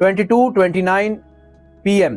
22:29 PM,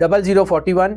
0041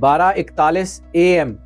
12:41 AM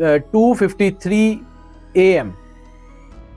2:53 AM,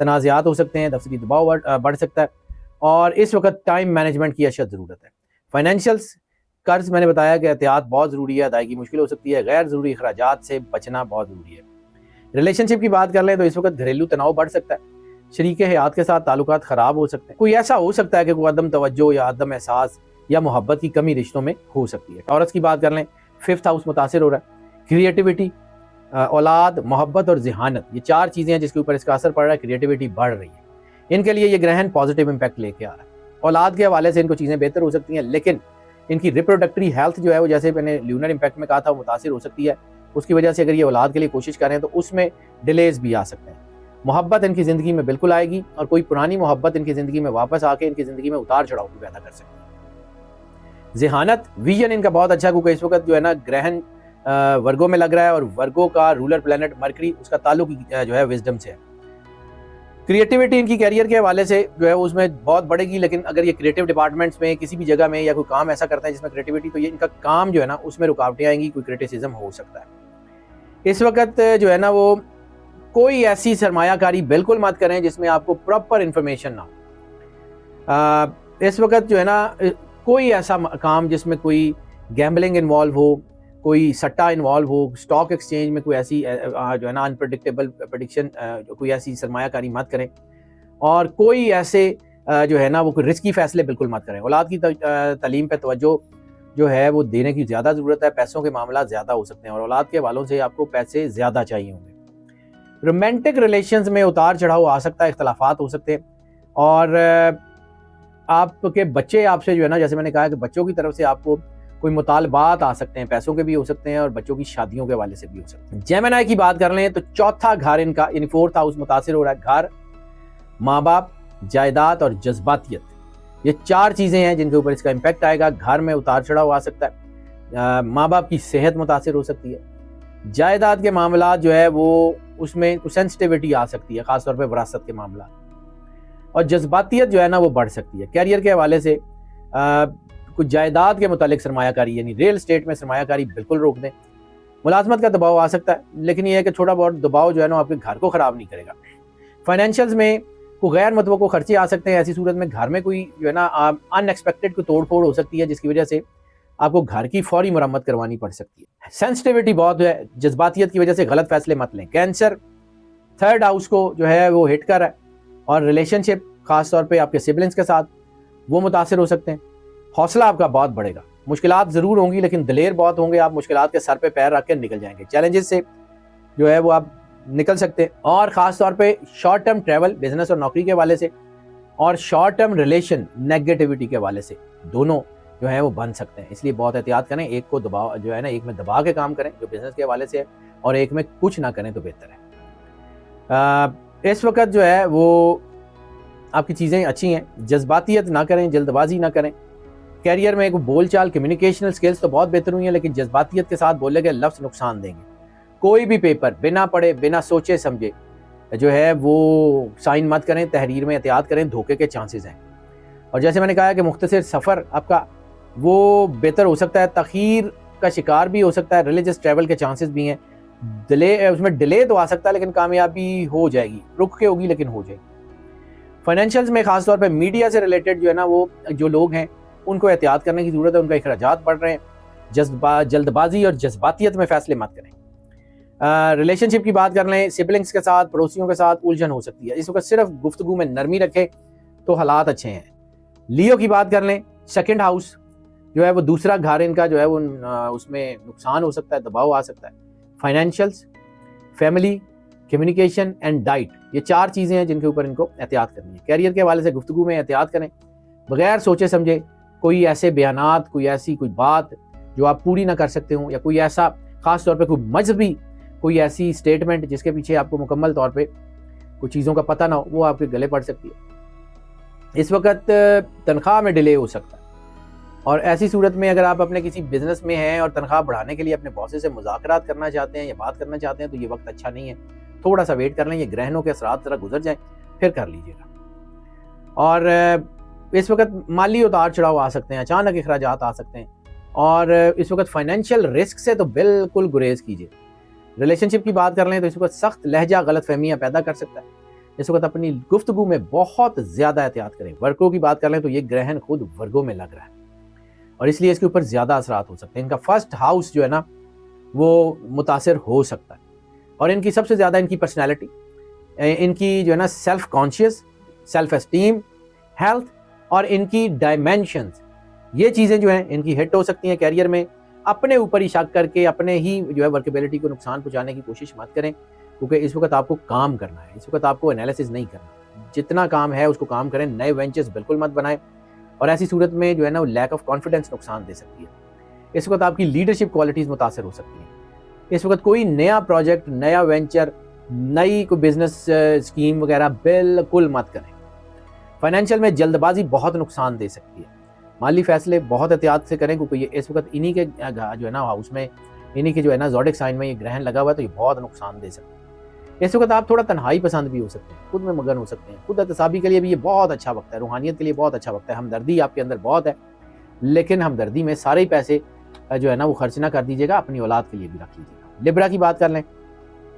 تنازعات ہو سکتے ہیں، دفتری دباؤ بڑھ سکتا ہے، اور اس وقت ٹائم مینجمنٹ کی اشد ضرورت ہے۔ فائنینشیلس، قرض میں نے بتایا کہ احتیاط بہت ضروری ہے، ادائیگی مشکل ہو سکتی ہے، غیر ضروری اخراجات سے بچنا بہت ضروری ہے۔ ریلیشن شپ کی بات کر لیں تو اس وقت گھریلو تناؤ بڑھ سکتا ہے، شریک حیات کے ساتھ تعلقات خراب ہو سکتے ہیں، کوئی ایسا ہو سکتا ہے کہ کوئی عدم توجہ یا عدم احساس یا محبت کی کمی رشتوں میں ہو سکتی ہے۔ عورت کی بات کر لیں، 5th ہاؤس متاثر ہو رہا ہے، کریٹیوٹی، اولاد، محبت اور ذہانت، یہ 4 چیزیں ہیں جس کے اوپر اس کا اثر پڑ رہا ہے، کریٹیوٹی بڑھ رہی ہے، ان کے لیے یہ گرہن پازیٹیو امپیکٹ لے کے آ رہا ہے۔ اولاد کے حوالے سے ان کو چیزیں بہتر ہو سکتی ہیں، لیکن ان کی ریپروڈکٹری ہیلتھ جو ہے وہ جیسے میں نے لیونر امپیکٹ میں کہا تھا وہ متاثر ہو سکتی ہے، اس کی وجہ سے اگر یہ اولاد کے لیے کوشش کریں تو اس میں ڈیلیز بھی آ سکتے ہیں۔ محبت ان کی زندگی میں بالکل آئے گی، اور کوئی پرانی محبت ان کی زندگی میں واپس آ کے ان کی زندگی میں اتار چڑھاؤ بھی پیدا کر سکتی ہے۔ ذہانت، ویژن ان کا بہت اچھا، کیونکہ اس وقت جو ہے نا گرہن ورگو میں لگ رہا ہے، اور ورگو کا رولر پلینٹ مرکری، اس کا تعلق جو ہے وزڈم سے ہے۔ کریٹیوٹی ان کی کیریئر کے حوالے سے جو ہے اس میں بہت بڑھے گی، لیکن اگر یہ کریٹیو ڈپارٹمنٹس میں کسی بھی جگہ میں یا کوئی کام ایسا کرتے ہیں جس میں کریٹیوٹی، تو یہ ان کا کام جو ہے نا اس میں رکاوٹیں آئیں گی، کوئی کریٹیسزم ہو سکتا ہے۔ اس وقت جو ہے نا وہ کوئی ایسی سرمایہ کاری بالکل مت کریں جس میں آپ کو پراپر انفارمیشن نہ ہو۔ اس وقت جو ہے نا کوئی ایسا کام جس میں کوئی گیمبلنگ انوالو ہو، کوئی سٹا انوالو ہو، اسٹاک ایکسچینج میں کوئی ایسی جو ہے نا انپریڈکٹیبل پریڈکشن، کوئی ایسی سرمایہ کاری مت کریں، اور کوئی ایسے جو ہے نا وہ کوئی رسکی فیصلے بالکل مت کریں۔ اولاد کی تعلیم پہ توجہ جو ہے وہ دینے کی زیادہ ضرورت ہے، پیسوں کے معاملات زیادہ ہو سکتے ہیں، اور اولاد کے حوالوں سے آپ کو پیسے زیادہ چاہیے ہوں گے۔ رومانٹک ریلیشنز میں اتار چڑھاؤ آ سکتا ہے، اختلافات ہو سکتے ہیں، اور آپ کے بچے آپ سے جو ہے نا، جیسے میں نے کہا کہ بچوں کی طرف سے آپ کو کوئی مطالبات آ سکتے ہیں، پیسوں کے بھی ہو سکتے ہیں اور بچوں کی شادیوں کے حوالے سے بھی ہو سکتے ہیں۔ جیمنائی کی بات کر لیں تو 4تھا گھر ان کا یعنی 4th ہاؤس متاثر ہو رہا ہے۔ گھر، ماں باپ، جائیداد اور جذباتیت، یہ 4 چیزیں ہیں جن کے اوپر اس کا امپیکٹ آئے گا۔ گھر میں اتار چڑھاؤ آ سکتا ہے، ماں باپ کی صحت متاثر ہو سکتی ہے، جائیداد کے معاملات جو ہے وہ اس میں سینسٹیوٹی آ سکتی ہے، خاص طور پہ وراثت کے معاملات، اور جذباتیت جو ہے نا وہ بڑھ سکتی ہے۔ کیریئر کے حوالے سے کچھ جائیداد کے متعلق سرمایہ کاری یعنی ریل اسٹیٹ میں سرمایہ کاری بالکل روک دیں۔ ملازمت کا دباؤ آ سکتا ہے، لیکن یہ ہے کہ چھوٹا بہت دباؤ جو ہے نا آپ کے گھر کو خراب نہیں کرے گا۔ فائنینشیلز میں کوئی غیر متوقع خرچے آ سکتے ہیں، ایسی صورت میں گھر میں کوئی جو ہے نا ان ایکسپیکٹڈ کوئی توڑ پھوڑ ہو سکتی ہے جس کی وجہ سے آپ کو گھر کی فوری مرمت کروانی پڑ سکتی ہے۔ سینسٹیوٹی بہت ہے، جذباتیت کی وجہ سے غلط فیصلے مت لیں۔ کینسر 3rd ہاؤس کو جو ہے وہ ہٹ کر ہے، اور ریلیشن شپ خاص طور پہ آپ کے سبلنگس کے ساتھ وہ متاثر ہو سکتے ہیں۔ حوصلہ آپ کا بہت بڑھے گا، مشکلات ضرور ہوں گی لیکن دلیر بہت ہوں گے، آپ مشکلات کے سر پہ پیر رکھ کے نکل جائیں گے، چیلنجز سے جو ہے وہ آپ نکل سکتے ہیں، اور خاص طور پہ شارٹ ٹرم ٹریول بزنس اور نوکری کے حوالے سے، اور شارٹ ٹرم ریلیشن نیگیٹیوٹی کے حوالے سے دونوں جو ہیں وہ بن سکتے ہیں، اس لیے بہت احتیاط کریں، ایک کو دباؤ جو ہے نا ایک میں دبا کے کام کریں جو بزنس کے حوالے سے ہے، اور ایک میں کچھ نہ کریں تو بہتر ہے۔ اس وقت جو ہے وہ آپ کی چیزیں اچھی ہیں، جذباتیت نہ کریں، جلد بازی نہ کریں۔ کیریئر میں ایک بول چال کمیونیکیشنل سکلز تو بہت بہتر ہوئی ہیں، لیکن جذباتیت کے ساتھ بولے گئے لفظ نقصان دیں گے۔ کوئی بھی پیپر بنا پڑھے بنا سوچے سمجھے جو ہے وہ سائن مت کریں، تحریر میں احتیاط کریں، دھوکے کے چانسز ہیں۔ اور جیسے میں نے کہا کہ مختصر سفر آپ کا وہ بہتر ہو سکتا ہے، تاخیر کا شکار بھی ہو سکتا ہے، ریلیجس ٹریول کے چانسز بھی ہیں، اس میں ڈیلے تو آ سکتا ہے لیکن کامیابی ہو جائے گی، رک کے ہوگی لیکن ہو جائے گی۔ فائنینشیلز میں خاص طور پہ میڈیا سے ریلیٹڈ جو ہے نا وہ جو لوگ ہیں ان کو احتیاط کرنے کی ضرورت ہے، ان کا اخراجات بڑھ رہے ہیں، جلد بازی اور جذباتیت میں فیصلے مت کریں۔ ریلیشن شپ کی بات کر لیں، سبلنگس کے ساتھ، پڑوسیوں کے ساتھ الجھن ہو سکتی ہے، اس وقت صرف گفتگو میں نرمی رکھیں تو حالات اچھے ہیں۔ لیو کی بات کر لیں، 2nd ہاؤس جو ہے وہ دوسرا گھر ان کا جو ہے وہ اس میں نقصان ہو سکتا ہے، دباؤ آ سکتا ہے۔ فائنینشیلز، فیملی، کمیونیکیشن اینڈ ڈائٹ، یہ 4 چیزیں ہیں جن کے اوپر ان کو احتیاط کرنی ہے۔ کیریئر کے حوالے سے گفتگو میں احتیاط کریں، بغیر سوچے سمجھے کوئی ایسے بیانات، کوئی ایسی کوئی بات جو آپ پوری نہ کر سکتے ہوں، یا کوئی ایسا خاص طور پہ کوئی مذہبی کوئی ایسی سٹیٹمنٹ جس کے پیچھے آپ کو مکمل طور پہ کچھ چیزوں کا پتہ نہ ہو، وہ آپ کے گلے پڑ سکتی ہے۔ اس وقت تنخواہ میں ڈیلے ہو سکتا ہے، اور ایسی صورت میں اگر آپ اپنے کسی بزنس میں ہیں اور تنخواہ بڑھانے کے لیے اپنے باسز سے مذاکرات کرنا چاہتے ہیں یا بات کرنا چاہتے ہیں تو یہ وقت اچھا نہیں ہے، تھوڑا سا ویٹ کر لیں، یہ گرہنوں کے اثرات ذرا گزر جائیں پھر کر لیجیے گا۔ اور اس وقت مالی اتار چڑھاؤ آ سکتے ہیں، اچانک اخراجات آ سکتے ہیں، اور اس وقت فائنینشیل رسک سے تو بالکل گریز کیجیے۔ ریلیشن شپ کی بات کر لیں تو اس وقت سخت لہجہ غلط فہمیاں پیدا کر سکتا ہے، اس وقت اپنی گفتگو میں بہت زیادہ احتیاط کریں. ورگوں کی بات کر لیں تو یہ گرہن خود ورگوں میں لگ رہا ہے اور اس لیے اس کے اوپر زیادہ اثرات ہو سکتے ہیں. ان کا فرسٹ ہاؤس جو ہے نا وہ متاثر ہو سکتا ہے اور ان کی سب سے زیادہ ان کی پرسنالٹی, ان کی جو ہے نا self conscious, self esteem, health اور ان کی ڈائمینشنز, یہ چیزیں جو ہیں ان کی ہٹ ہو سکتی ہیں کیریئر میں. اپنے اوپر ہی شک کر کے اپنے ہی جو ہے ورکیبلٹی کو نقصان پہنچانے کی کوشش مت کریں, کیونکہ اس وقت آپ کو کام کرنا ہے, اس وقت آپ کو انالیسس نہیں کرنا. جتنا کام ہے اس کو کام کریں, نئے وینچرز بالکل مت بنائیں اور ایسی صورت میں جو ہے نا لیک آف کانفیڈنس نقصان دے سکتی ہے. اس وقت آپ کی لیڈرشپ کوالٹیز متاثر ہو سکتی ہیں. اس وقت کوئی نیا پروجیکٹ, نیا وینچر, نئی کوئی بزنس اسکیم وغیرہ بالکل مت کریں. فائنینشیل میں جلد بازی بہت نقصان دے سکتی ہے. مالی فیصلے بہت احتیاط سے کریں کیونکہ یہ اس وقت انہی کے جو ہے نا ہاؤس میں, انہی کے جو ہے نا زوڈک سائن میں یہ گرہن لگا ہوا ہے, تو یہ بہت نقصان دے سکتا ہے. اس وقت آپ تھوڑا تنہائی پسند بھی ہو سکتے ہیں, خود میں مگن ہو سکتے ہیں. خود احتسابی کے لیے بھی یہ بہت اچھا وقت ہے, روحانیت کے لیے بہت اچھا وقت ہے. ہمدردی آپ کے اندر بہت ہے, لیکن ہمدردی میں سارے پیسے جو ہے نا وہ خرچ نہ کر دیجیے گا, اپنی اولاد کے لیے بھی رکھ لیجیے گا. لبرا کی بات کر لیں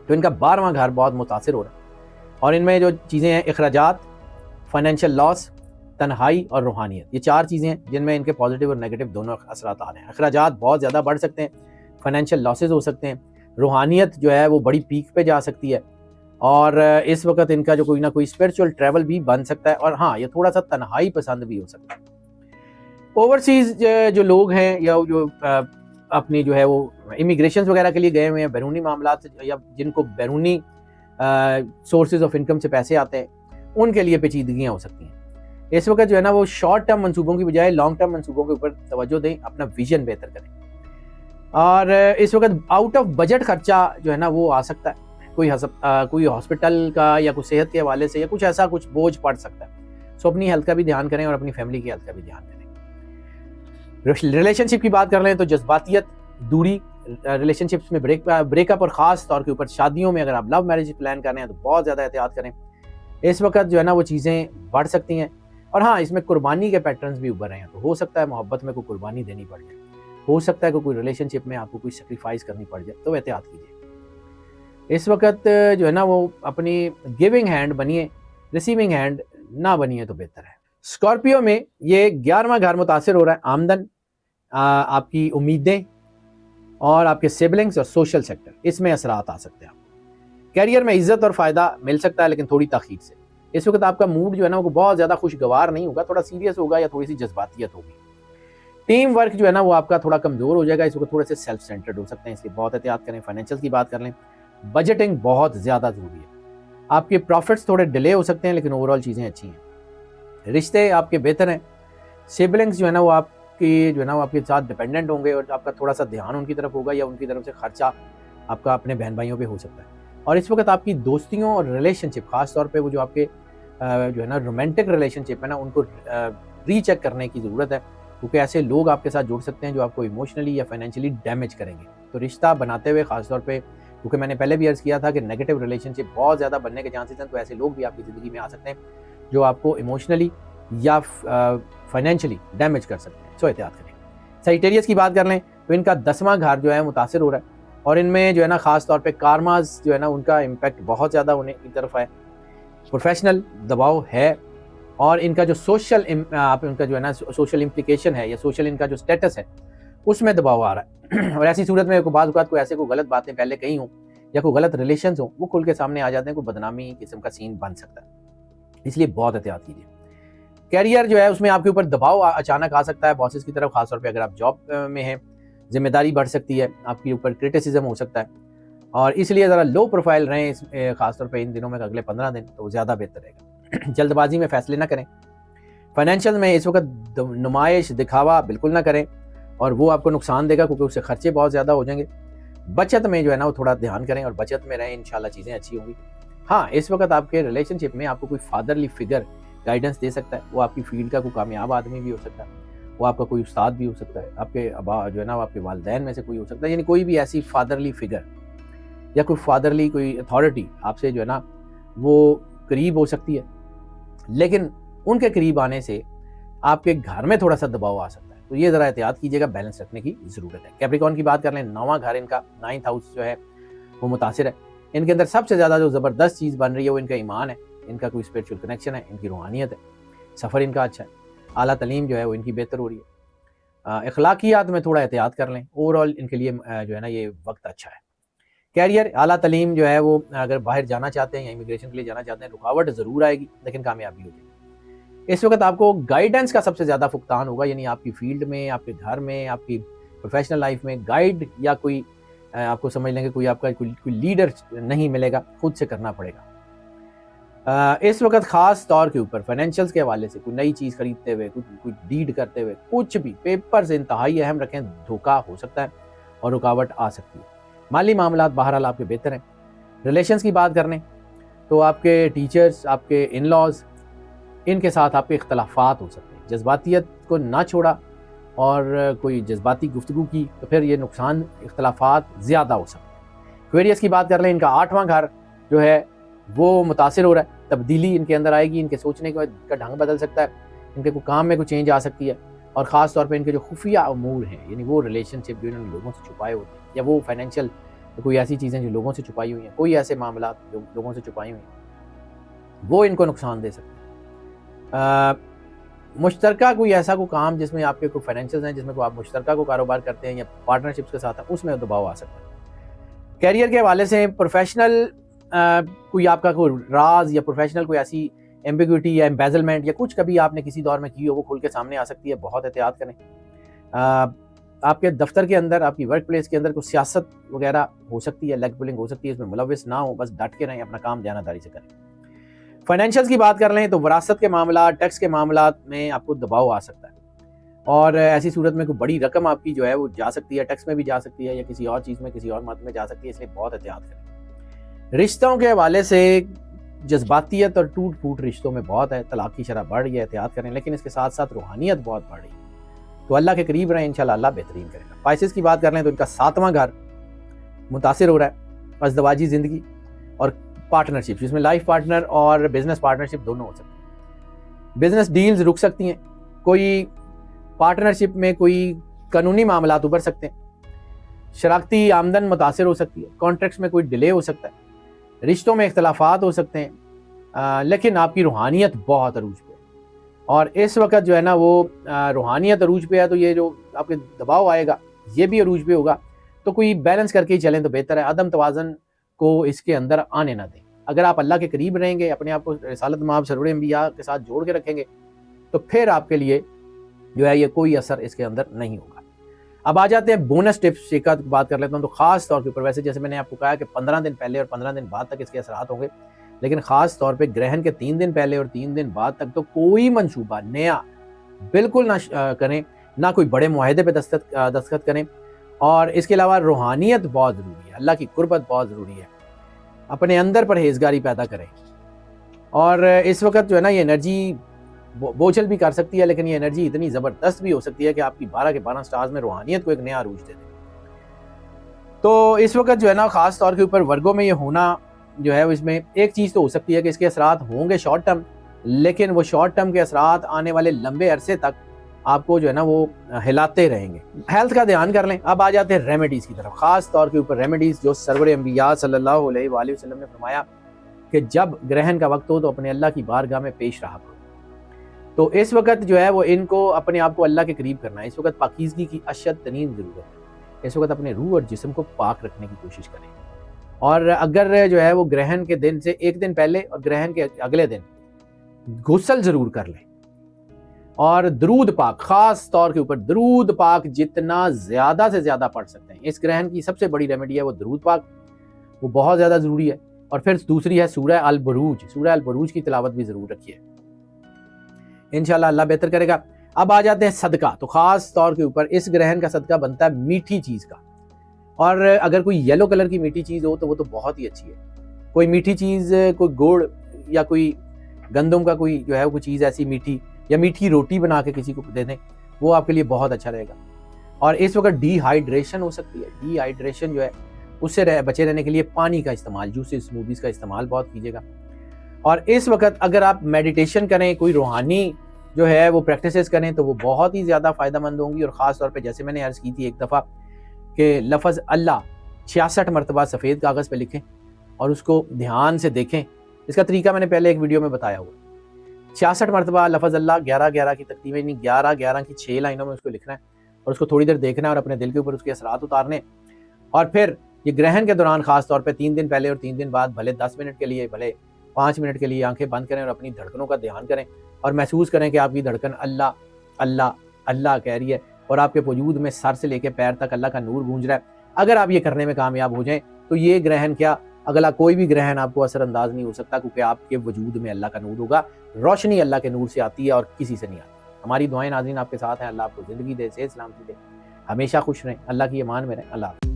تو ان کا 12واں گھر بہت متاثر ہو رہا ہے اور ان میں جو چیزیں ہیں اخراجات, فائنینشیل لاس, تنہائی اور روحانیت, یہ 4 چیزیں ہیں جن میں ان کے پازیٹیو اور نیگیٹو دونوں اثرات آ رہے ہیں. اخراجات بہت زیادہ بڑھ سکتے ہیں, فائنینشیل لاسز ہو سکتے ہیں, روحانیت جو ہے وہ بڑی پیک پہ جا سکتی ہے اور اس وقت ان کا جو کوئی نہ کوئی اسپرچول ٹریول بھی بن سکتا ہے. اور ہاں, یہ تھوڑا سا تنہائی پسند بھی ہو سکتا ہے. اوورسیز جو لوگ ہیں یا جو اپنی جو ہے وہ امیگریشنز وغیرہ کے لیے گئے ہوئے ہیں, بیرونی معاملات یا جن کو بیرونی سورسز آف انکم سے پیسے آتے ہیں, ان کے لیے پیچیدگیاں ہو سکتی ہیں. اس وقت جو ہے نا وہ شارٹ ٹرم منصوبوں کی بجائے لانگ ٹرم منصوبوں کے اوپر توجہ دیں, اپنا ویژن بہتر کریں. اور اس وقت آؤٹ آف بجٹ خرچہ جو ہے نا وہ آ سکتا ہے, کوئی ہاسپٹل کا یا کوئی صحت کے حوالے سے یا کچھ ایسا کچھ بوجھ پڑ سکتا ہے. سو اپنی ہیلتھ کا بھی دھیان کریں اور اپنی فیملی کی ہیلتھ کا بھی دھیان کریں. ریلیشن شپ کی بات کر لیں تو جذباتیت, دوری, ریلیشن شپس میں بریک اپ اور خاص طور کے اوپر شادیوں میں اگر آپ لو میرج پلان کر رہے ہیں تو بہت زیادہ احتیاط کریں. اس وقت جو ہے نا وہ چیزیں بڑھ سکتی ہیں. اور ہاں, اس میں قربانی کے پیٹرنز بھی ابھر رہے ہیں, تو ہو سکتا ہے محبت میں کوئی قربانی دینی پڑ جائے, ہو سکتا ہے کہ کوئی ریلیشن شپ میں آپ کو کوئی سیکریفائز کرنی پڑ جائے, تو احتیاط کیجیے. اس وقت جو ہے نا وہ اپنی گیونگ ہینڈ بنیے, ریسیونگ ہینڈ نہ بنیے تو بہتر ہے. اسکارپیو میں یہ 11واں گھر متاثر ہو رہا ہے. آمدن, آپ کی امیدیں اور آپ کے سبلنگز اور سوشل سیکٹر, اس میں اثرات آ سکتے ہیں. کیریئر میں عزت اور فائدہ مل سکتا ہے لیکن تھوڑی تاخیر سے. اس وقت آپ کا موڈ جو ہے نا وہ بہت زیادہ خوشگوار نہیں ہوگا, تھوڑا سیریس ہوگا یا تھوڑی سی جذباتیت ہوگی. ٹیم ورک جو ہے نا وہ آپ کا تھوڑا کمزور ہو جائے گا. اس وقت تھوڑے سے سیلف سینٹرڈ ہو سکتے ہیں, اس لیے بہت احتیاط کریں. فائنینشیل کی بات کر لیں, بجٹنگ بہت زیادہ ضروری ہے. آپ کے پروفٹس تھوڑے ڈیلے ہو سکتے ہیں لیکن اوور آل چیزیں اچھی ہیں. رشتے آپ کے بہتر ہیں. سبلنگز جو ہے نا وہ آپ کی جو ہے نا وہ آپ کے ساتھ ڈپینڈنٹ ہوں گے اور آپ کا تھوڑا سا دھیان ان کی طرف ہوگا یا ان کی طرف سے خرچہ آپ کا اپنے بہن بھائیوں پہ ہو سکتا ہے. اور اس وقت آپ کی دوستیوں اور ریلیشن شپ, خاص طور پہ وہ جو آپ کے جو ہے نا رومانٹک ریلیشن شپ ہے نا, ان کو ری چیک کرنے کی ضرورت ہے, کیونکہ ایسے لوگ آپ کے ساتھ جڑ سکتے ہیں جو آپ کو ایموشنلی یا فائنینشلی ڈیمیج کریں گے. تو رشتہ بناتے ہوئے خاص طور پہ, کیونکہ میں نے پہلے بھی عرض کیا تھا کہ نیگیٹو ریلیشن شپ بہت زیادہ بننے کے چانسز ہیں, تو ایسے لوگ بھی آپ کی زندگی میں آ سکتے ہیں جو آپ کو ایموشنلی یا فائنینشلی ڈیمیج کر سکتے ہیں. سو احتیاط کریں. سیجیٹیریس کی بات کر لیں تو ان کا 10واں گھر جو ہے متاثر ہو رہا ہے اور ان میں جو ہے نا خاص طور پہ کارماز جو ہے نا ان کا امپیکٹ بہت زیادہ ہونے کی طرف ہے. پروفیشنل دباؤ ہے اور ان کا جو سوشل ان کا جو ہے نا سوشل امپلیکیشن ہے یا سوشل ان کا جو سٹیٹس ہے اس میں دباؤ آ رہا ہے. اور ایسی صورت میں بعض اوقات کوئی ایسے کوئی غلط باتیں پہلے کہی ہوں یا کوئی غلط ریلیشنز ہوں, وہ کھل کے سامنے آ جاتے ہیں, کوئی بدنامی قسم کا سین بن سکتا ہے. اس لیے بہت احتیاط کیجیے. کیریئر جو ہے اس میں آپ کے اوپر دباؤ اچانک آ سکتا ہے باسز کی طرف, خاص طور پہ اگر آپ جاب میں ہیں. ذمہ داری بڑھ سکتی ہے, آپ کے اوپر کرٹیسزم ہو سکتا ہے, اور اس لیے ذرا لو پروفائل رہیں خاص طور پہ ان دنوں میں, اگلے 15 دن, تو زیادہ بہتر رہے گا. جلد بازی میں فیصلے نہ کریں. فائنینشیل میں اس وقت نمائش دکھاوا بالکل نہ کریں, اور وہ آپ کو نقصان دے گا کیونکہ اس سے خرچے بہت زیادہ ہو جائیں گے. بچت میں جو ہے نا وہ تھوڑا دھیان کریں اور بچت میں رہیں, انشاءاللہ چیزیں اچھی ہوں گی. ہاں, اس وقت آپ کے ریلیشن شپ میں آپ کو کوئی فادرلی فگر گائیڈنس دے سکتا ہے. وہ آپ کی فیلڈ کا کوئی کامیاب آدمی بھی ہو سکتا ہے, وہ آپ کا کوئی استاد بھی ہو سکتا ہے, آپ کے ابا جو ہے نا آپ کے والدین میں سے کوئی ہو سکتا ہے, یعنی کوئی بھی ایسی فادرلی فگر یا کوئی فادرلی کوئی اتھارٹی آپ سے جو ہے نا وہ قریب ہو سکتی ہے. لیکن ان کے قریب آنے سے آپ کے گھر میں تھوڑا سا دباؤ آ سکتا ہے, تو یہ ذرا احتیاط کیجیے گا, بیلنس رکھنے کی ضرورت ہے. کیپریکارن کی بات کر لیں, 9واں گھر ان کا 9th ہاؤس جو ہے وہ متاثر ہے. ان کے اندر سب سے زیادہ جو زبردست چیز بن رہی ہے وہ ان کا ایمان ہے. ان کا کوئی اسپریچول کنیکشن ہے, ان کی روحانیت ہے, سفر ان کا اچھا ہے, اعلیٰ تعلیم جو ہے وہ ان کی بہتر ہو رہی ہے, اخلاقیات میں تھوڑا احتیاط کر لیں, اوور آل ان کے لیے جو ہے نا یہ وقت اچھا ہے. کیریئر, اعلیٰ تعلیم جو ہے وہ اگر باہر جانا چاہتے ہیں یا امیگریشن کے لیے جانا چاہتے ہیں, رکاوٹ ضرور آئے گی لیکن کامیابی ہوگی. اس وقت آپ کو گائیڈنس کا سب سے زیادہ فقدان ہوگا, یعنی آپ کی فیلڈ میں, آپ کے گھر میں, آپ کی پروفیشنل لائف میں گائیڈ یا کوئی آپ کو سمجھ لیں کہ کوئی آپ کا کوئی لیڈر نہیں ملے گا, خود سے کرنا پڑے گا. اس وقت خاص طور کے اوپر فائنینشیلز کے حوالے سے کوئی نئی چیز خریدتے ہوئے, کوئی ڈیڈ کرتے ہوئے, کچھ بھی پیپر سے انتہائی اہم رکھیں, دھوکہ ہو سکتا ہے اور رکاوٹ آ سکتی ہے. مالی معاملات بہرحال آپ کے بہتر ہیں. ریلیشنز کی بات کرنے تو آپ کے ٹیچرز, آپ کے ان لاز, ان کے ساتھ آپ کے اختلافات ہو سکتے ہیں. جذباتیت کو نہ چھوڑا اور کوئی جذباتی گفتگو کی تو پھر یہ نقصان, اختلافات زیادہ ہو سکتے ہیں. ایکویریس کی بات کر لیں, ان کا 8واں گھر جو ہے وہ متاثر ہو رہا ہے, تبدیلی ان کے اندر آئے گی, ان کے سوچنے کا ڈھنگ بدل سکتا ہے, ان کے کوئی کام میں کوئی چینج آ سکتی ہے, اور خاص طور پہ ان کے جو خفیہ امور ہیں, یعنی وہ ریلیشن شپ جو انہوں نے لوگوں سے چھپائے ہوتے ہیں, یا وہ فائنینشیل کوئی ایسی چیزیں جو لوگوں سے چھپائی ہوئی ہیں, کوئی ایسے معاملات جو لوگوں سے چھپائی ہوئی ہیں, وہ ان کو نقصان دے سکتے ہیں. مشترکہ کوئی ایسا کوئی کام جس میں آپ کے کوئی فائنینشیلز ہیں, جس میں کوئی آپ مشترکہ کو کاروبار کرتے ہیں یا پارٹنرشپس کے ساتھ ہیں, اس میں دباؤ آ سکتا ہے. کیریئر کے حوالے سے پروفیشنل کوئی آپ کا کوئی راز یا پروفیشنل کوئی ایسی ایمبیگوٹی یا امبیزلمنٹ یا کچھ کبھی آپ نے کسی دور میں کی ہو, وہ کھل کے سامنے آ سکتی ہے, بہت احتیاط کریں. آپ کے دفتر کے اندر, آپ کی ورک پلیس کے اندر کوئی سیاست وغیرہ ہو سکتی ہے, لیگ پولنگ ہو سکتی ہے, اس میں ملوث نہ ہو, بس ڈٹ کے رہیں, اپنا کام دیانتداری سے کریں. فائنینشیلز کی بات کر لیں تو وراثت کے معاملات, ٹیکس کے معاملات میں آپ کو دباؤ آ سکتا ہے, اور ایسی صورت میں کوئی بڑی رقم آپ کی جو ہے وہ جا سکتی ہے, ٹیکس میں بھی جا سکتی ہے, یا کسی اور چیز میں, کسی اور مد میں جا سکتی ہے, اس لیے بہت احتیاط کریں. رشتوں کے حوالے سے جذباتیت اور ٹوٹ پھوٹ رشتوں میں بہت ہے, طلاق کی شرح بڑھ رہی ہے, احتیاط کریں, لیکن اس کے ساتھ ساتھ روحانیت بہت بڑھ رہی ہے, تو اللہ کے قریب رہیں, انشاءاللہ اللہ بہترین کرے گا. پائسز کی بات کر لیں تو ان کا 7واں گھر متاثر ہو رہا ہے, ازدواجی زندگی اور پارٹنرشپ, جس میں لائف پارٹنر اور بزنس پارٹنرشپ دونوں ہو سکتی ہیں. بزنس ڈیلز رک سکتی ہیں, کوئی پارٹنرشپ میں کوئی قانونی معاملات ابھر سکتے ہیں, شراکتی آمدن متاثر ہو سکتی ہے, کانٹریکٹس میں کوئی ڈیلے ہو سکتا ہے, رشتوں میں اختلافات ہو سکتے ہیں, لیکن آپ کی روحانیت بہت عروج پہ ہے. اور اس وقت جو ہے نا وہ روحانیت عروج پہ ہے, تو یہ جو آپ کے دباؤ آئے گا یہ بھی عروج پہ ہوگا, تو کوئی بیلنس کر کے ہی چلیں تو بہتر ہے. عدم توازن کو اس کے اندر آنے نہ دیں. اگر آپ اللہ کے قریب رہیں گے, اپنے آپ کو رسالت مآب سرور انبیاء کے ساتھ جوڑ کے رکھیں گے, تو پھر آپ کے لیے جو ہے یہ کوئی اثر اس کے اندر نہیں ہوگا. اب آ جاتے ہیں بونس ٹپس کی بات کر لیتا ہوں. تو خاص طور کے اوپر, ویسے جیسے میں نے آپ کو کہا کہ 15 دن پہلے اور 15 دن بعد تک اس کے اثرات ہوں گے, لیکن خاص طور پہ گرہن کے 3 دن پہلے اور 3 دن بعد تک تو کوئی منصوبہ نیا بالکل نہ کریں, نہ کوئی بڑے معاہدے پہ دستخط کریں. اور اس کے علاوہ روحانیت بہت ضروری ہے, اللہ کی قربت بہت ضروری ہے, اپنے اندر پرہیزگاری پیدا کریں. اور اس وقت جو ہے نا یہ انرجی بوچھل بھی کر سکتی ہے, لیکن یہ انرجی اتنی زبردست بھی ہو سکتی ہے کہ آپ کی 12 کے 12 سٹارز میں روحانیت کو ایک نیا عروج دے دے. تو اس وقت جو ہے نا خاص طور کے اوپر ورگوں میں یہ ہونا جو ہے, اس میں ایک چیز تو ہو سکتی ہے کہ اس کے اثرات ہوں گے شارٹ ٹرم, لیکن وہ شارٹ ٹرم کے اثرات آنے والے لمبے عرصے تک آپ کو جو ہے نا وہ ہلاتے رہیں گے. ہیلتھ کا دھیان کر لیں. اب آ جاتے ہیں ریمیڈیز کی طرف, خاص طور کے اوپر ریمیڈیز جو سرور انبیاء صلی اللہ علیہ وآلہ وسلم نے فرمایا کہ جب گرہن کا وقت ہو تو اپنے اللہ کی بارگاہ میں پیش رہا کرو. تو اس وقت جو ہے وہ ان کو اپنے آپ کو اللہ کے قریب کرنا ہے. اس وقت پاکیزگی کی اشد ترین ضرورت ہے. اس وقت اپنے روح اور جسم کو پاک رکھنے کی کوشش کریں, اور اگر جو ہے وہ گرہن کے دن سے ایک دن پہلے اور گرہن کے اگلے دن غسل ضرور کر لیں. اور درود پاک, خاص طور کے اوپر درود پاک جتنا زیادہ سے زیادہ پڑھ سکتے ہیں. اس گرہن کی سب سے بڑی ریمیڈی ہے وہ درود پاک, وہ بہت زیادہ ضروری ہے. اور پھر دوسری ہے سورہ البروج. سورہ البروج کی تلاوت بھی ضرور رکھیے, انشاءاللہ اللہ بہتر کرے گا. اب آ جاتے ہیں صدقہ. تو خاص طور کے اوپر اس گرہن کا صدقہ بنتا ہے میٹھی چیز کا, اور اگر کوئی یلو کلر کی میٹھی چیز ہو تو وہ تو بہت ہی اچھی ہے. کوئی میٹھی چیز, کوئی گڑ یا کوئی گندم کا کوئی جو ہے کوئی چیز ایسی میٹھی, یا میٹھی روٹی بنا کے کسی کو دے دیں, وہ آپ کے لیے بہت اچھا رہے گا. اور اس وقت ڈی ہائیڈریشن ہو سکتی ہے. ڈی ہائیڈریشن جو ہے اس سے بچے رہنے کے لیے پانی کا استعمال, جوسز, سموتھیز کا استعمال بہت کیجیے گا. اور اس وقت اگر آپ میڈیٹیشن کریں, کوئی روحانی جو ہے وہ پریکٹسز کریں, تو وہ بہت ہی زیادہ فائدہ مند ہوں گی. اور خاص طور پہ جیسے میں نے عرض کی تھی ایک دفعہ کہ لفظ اللہ 66 مرتبہ سفید کاغذ پہ لکھیں اور اس کو دھیان سے دیکھیں اس کا طریقہ میں نے پہلے ایک ویڈیو میں بتایا ہوا. 66 مرتبہ لفظ اللہ 11 کی تقسیم یعنی 11 کی 6 لائنوں میں اس کو لکھنا ہے اور اس کو تھوڑی دیر دیکھنا ہے اور اپنے دل کے اوپر اس کے اثرات اتارنے. اور پھر یہ گرہن کے دوران خاص طور پہ 3 دن پہلے اور 3 دن بعد بھلے 10 منٹ کے لیے بھلے 5 منٹ کے لیے آنکھیں بند کریں اور اپنی دھڑکنوں کا دھیان کریں اور محسوس کریں کہ آپ کی دھڑکن اللہ اللہ اللہ کہہ رہی ہے اور آپ کے وجود میں سر سے لے کے پیر تک اللہ کا نور گونج رہا ہے. اگر آپ یہ کرنے میں کامیاب ہو جائیں تو یہ گرہن کیا اگلا کوئی بھی گرہن آپ کو اثر انداز نہیں ہو سکتا, کیونکہ آپ کے وجود میں اللہ کا نور ہوگا. روشنی اللہ کے نور سے آتی ہے اور کسی سے نہیں آتی. ہماری دعائیں ناظرین آپ کے ساتھ ہیں. اللہ آپ کو زندگی دے, صحت سلامتی دے, ہمیشہ خوش رہیں, اللہ کی امان میں رہیں. اللہ